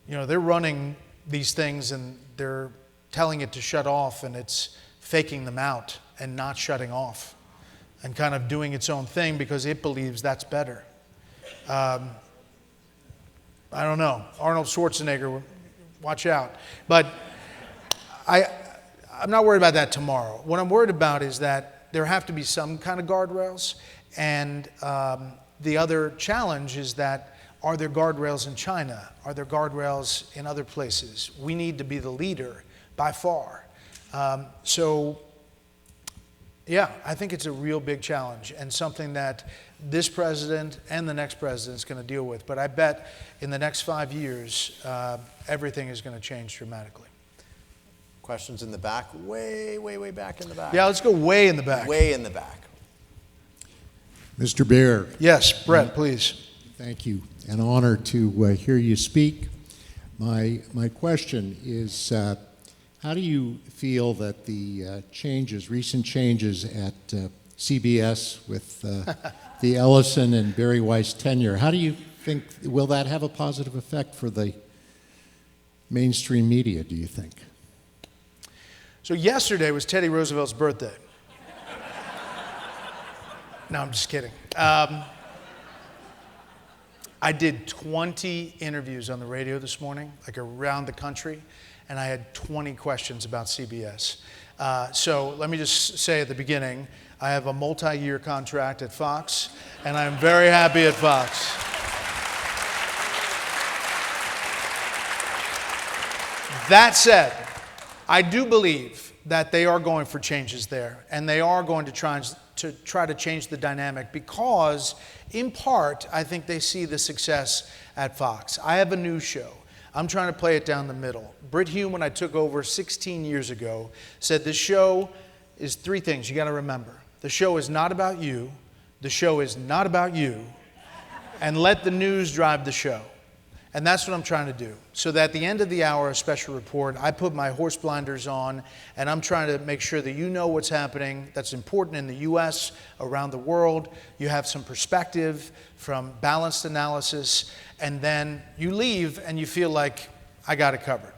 you know, they're running these things and they're telling it to shut off and it's faking them out and not shutting off and kind of doing its own thing because it believes that's better. I don't know. Arnold Schwarzenegger, watch out. But I'm not worried about that tomorrow. What I'm worried about is that there have to be some kind of guardrails. And the other challenge is that, are there guardrails in China? Are there guardrails in other places? We need to be the leader by far. Yeah, I think it's a real big challenge and something that this president and the next president is going to deal with. But I bet in the next 5 years, everything is going to change dramatically. Questions in the back? Way, way, way back in the back. Yeah, let's go way in the back. Way in the back. Mr. Baier. Yes, Bret, please. Thank you. An honor to hear you speak. My question is, how do you feel that the recent changes at CBS with the Ellison and Barry Weiss tenure. How do you think, will that have a positive effect for the mainstream media, do you think? So yesterday was Teddy Roosevelt's birthday. No, I'm just kidding. I did 20 interviews on the radio this morning, like around the country, and I had 20 questions about CBS. So let me just say at the beginning, I have a multi-year contract at Fox, and I'm very happy at Fox. That said, I do believe that they are going for changes there, and they are going to try to change the dynamic because, in part, I think they see the success at Fox. I have a news show. I'm trying to play it down the middle. Brit Hume, when I took over 16 years ago, said the show is three things you got to remember. The show is not about you. The show is not about you. And let the news drive the show. And that's what I'm trying to do. So that at the end of the hour, a special report, I put my horse blinders on, and I'm trying to make sure that you know what's happening that's important in the U.S., around the world. You have some perspective from balanced analysis, and then you leave and you feel like, I got it covered.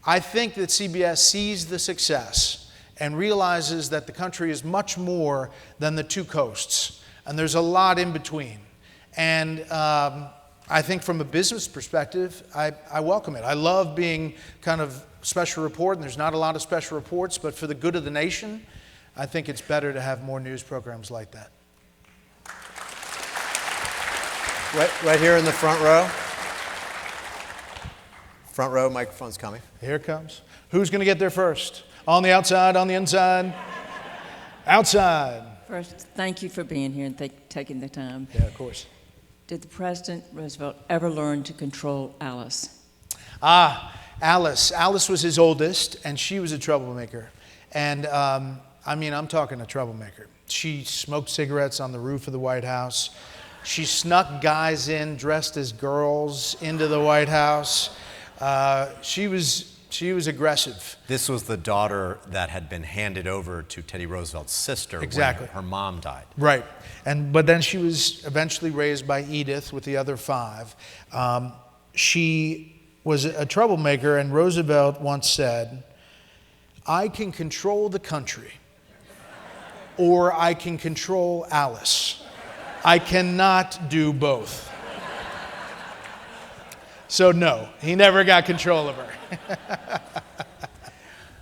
I think that CBS sees the success and realizes that the country is much more than the two coasts, and there's a lot in between. And I think from a business perspective, I welcome it. I love being kind of special report, and there's not a lot of special reports, but for the good of the nation, I think it's better to have more news programs like that. Right here in the front row. Front row, microphone's coming. Here it comes. Who's going to get there first? On the outside, on the inside? Outside. First, thank you for being here and taking the time. Yeah, of course. Did the President Roosevelt ever learn to control Alice? Alice. Alice was his oldest, and she was a troublemaker. And I'm talking a troublemaker. She smoked cigarettes on the roof of the White House. She snuck guys in dressed as girls into the White House. She was aggressive. This was the daughter that had been handed over to Teddy Roosevelt's sister Exactly. when her mom died. Right. But then she was eventually raised by Edith with the other five. She was a troublemaker, and Roosevelt once said, I can control the country, or I can control Alice. I cannot do both. So no, he never got control of her.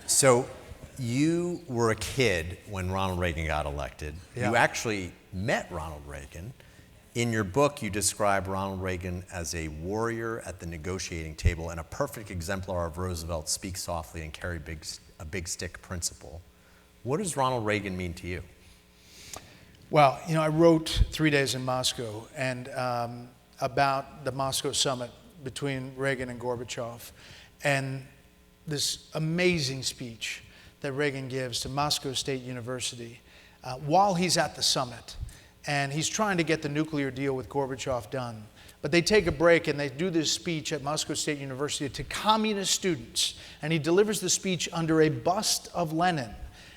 So you were a kid when Ronald Reagan got elected. Yeah. You actually met Ronald Reagan. In your book, you describe Ronald Reagan as a warrior at the negotiating table and a perfect exemplar of Roosevelt's speak softly and carry a big stick principle. What does Ronald Reagan mean to you? Well, I wrote 3 Days in Moscow and about the Moscow summit between Reagan and Gorbachev, and this amazing speech that Reagan gives to Moscow State University while he's at the summit. And he's trying to get the nuclear deal with Gorbachev done. But they take a break and they do this speech at Moscow State University to communist students. And he delivers the speech under a bust of Lenin,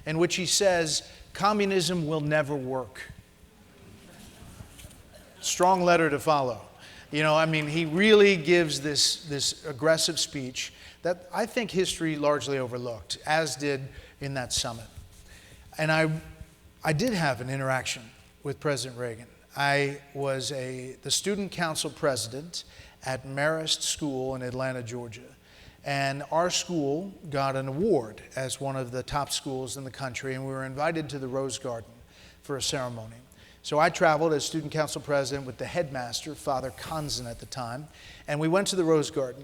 in which he says, communism will never work. Strong letter to follow. He really gives this aggressive speech that I think history largely overlooked, as did in that summit. And I did have an interaction with President Reagan. I was the student council president at Marist School in Atlanta, Georgia. And our school got an award as one of the top schools in the country, and we were invited to the Rose Garden for a ceremony. So I traveled as student council president with the headmaster, Father Kanzen at the time, and we went to the Rose Garden.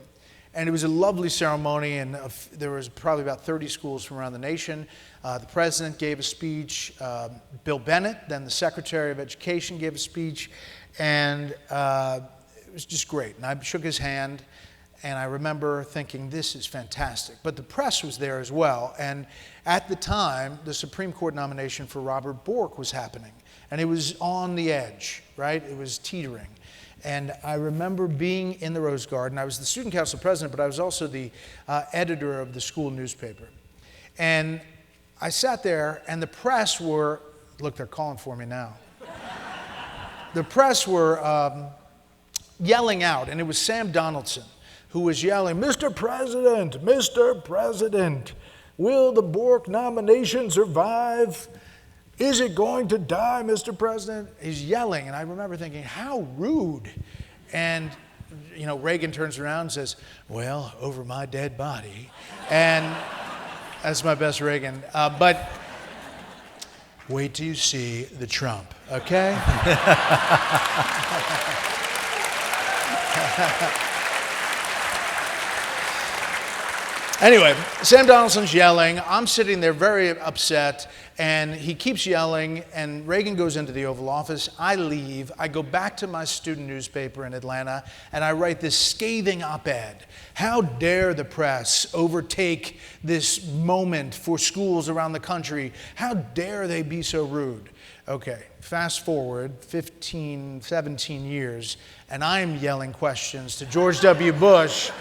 And it was a lovely ceremony, and there was probably about 30 schools from around the nation. The president gave a speech. Bill Bennett, then the Secretary of Education, gave a speech. And it was just great. And I shook his hand, and I remember thinking, this is fantastic. But the press was there as well. And at the time, the Supreme Court nomination for Robert Bork was happening. And it was on the edge, right? It was teetering. And I remember being in the Rose Garden. I was the student council president, but I was also the editor of the school newspaper. And I sat there, and the press were, look, they're calling for me now. the press were yelling out, and it was Sam Donaldson who was yelling, Mr. President, will the Bork nomination survive? Is it going to die, Mr. President? He's yelling, and I remember thinking, how rude. And, you know, Reagan turns around and says, well, over my dead body. And that's my best Reagan. But wait till you see the Trump, okay? Anyway, Sam Donaldson's yelling. I'm sitting there very upset, and he keeps yelling, and Reagan goes into the Oval Office. I leave. I go back to my student newspaper in Atlanta, and I write this scathing op-ed. How dare the press overtake this moment for schools around the country? How dare they be so rude? Okay, fast forward 15, 17 years, and I'm yelling questions to George W. Bush.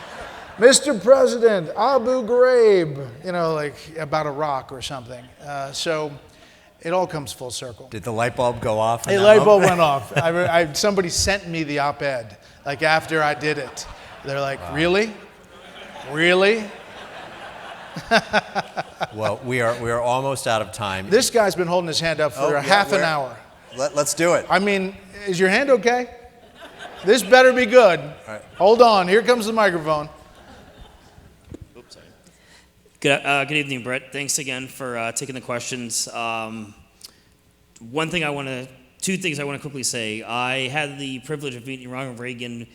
Mr. President, Abu Ghraib, you know, like about Iraq or something. So it all comes full circle. Did the light bulb go off? A light bulb went off. Somebody sent me the op-ed, like after I did it. They're like, wow. Really? Really? Well, we are almost out of time. This guy's been holding his hand up for half an hour. Let's do it. I mean, is your hand okay? This better be good. All right. Hold on. Here comes the microphone. Good evening, Bret. Thanks again for taking the questions. Two things I want to quickly say. I had the privilege of meeting Ronald Reagan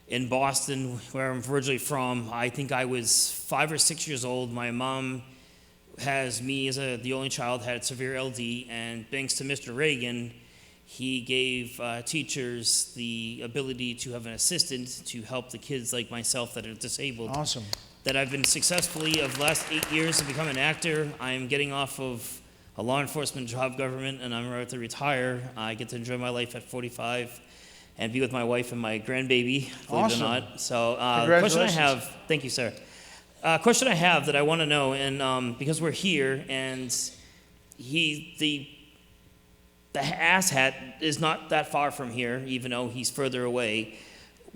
in Boston, where I'm originally from. I think I was 5 or 6 years old. My mom has me as the only child, had severe LD, and thanks to Mr. Reagan, he gave teachers the ability to have an assistant to help the kids like myself that are disabled. Awesome. That I've been successfully, of the last 8 years, to become an actor. I'm getting off of a law enforcement job government, and I'm about to retire. I get to enjoy my life at 45 and be with my wife and my grandbaby, believe it or not. So the question I have, thank you, sir. Question I have that I want to know, and because we're here, and the asshat is not that far from here, even though he's further away.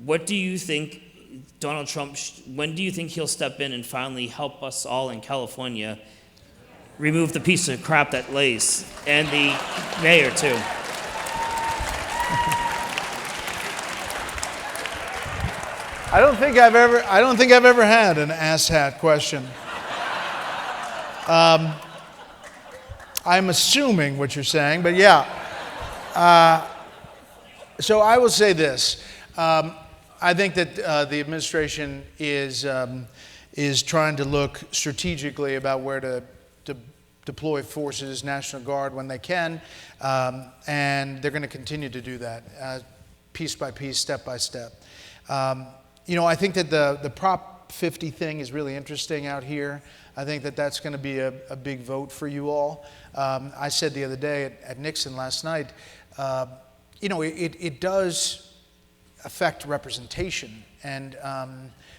What do you think Donald Trump, when do you think he'll step in and finally help us all in California remove the piece of crap that lays, and the mayor too? I don't think I've ever had an asshat question. I'm assuming what you're saying, but yeah. So I will say this. I think that the administration is trying to look strategically about where to deploy forces, National Guard, when they can, and they're going to continue to do that, piece by piece, step by step. You know, I think that the Prop 50 thing is really interesting out here. I think that that's going to be a big vote for you all. I said the other day at Nixon last night, you know, it does affect representation, and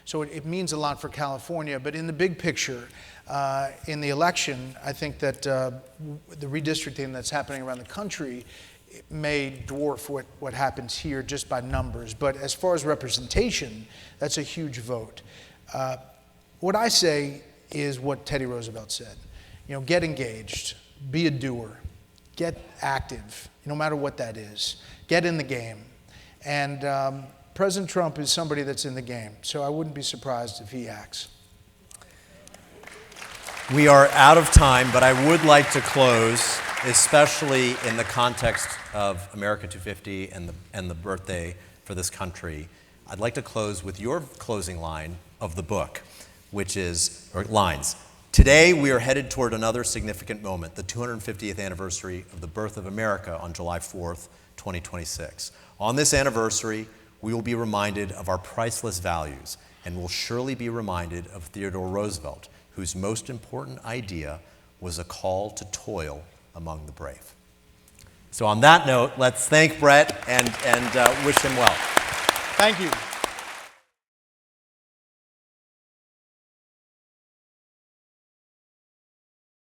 so it means a lot for California. But in the big picture, in the election, I think that the redistricting that's happening around the country may dwarf what happens here just by numbers. But as far as representation, that's a huge vote. What I say is what Teddy Roosevelt said. You know, get engaged, be a doer, get active, no matter what that is. Get in the game. And President Trump is somebody that's in the game, so I wouldn't be surprised if he acts. We are out of time, but I would like to close, especially in the context of America 250 and the birthday for this country. I'd like to close with your closing line of the book, which is, or lines. Today, we are headed toward another significant moment, the 250th anniversary of the birth of America on July 4th, 2026. On this anniversary, we will be reminded of our priceless values, and will surely be reminded of Theodore Roosevelt, whose most important idea was a call to toil among the brave. So on that note, let's thank Bret and wish him well. Thank you.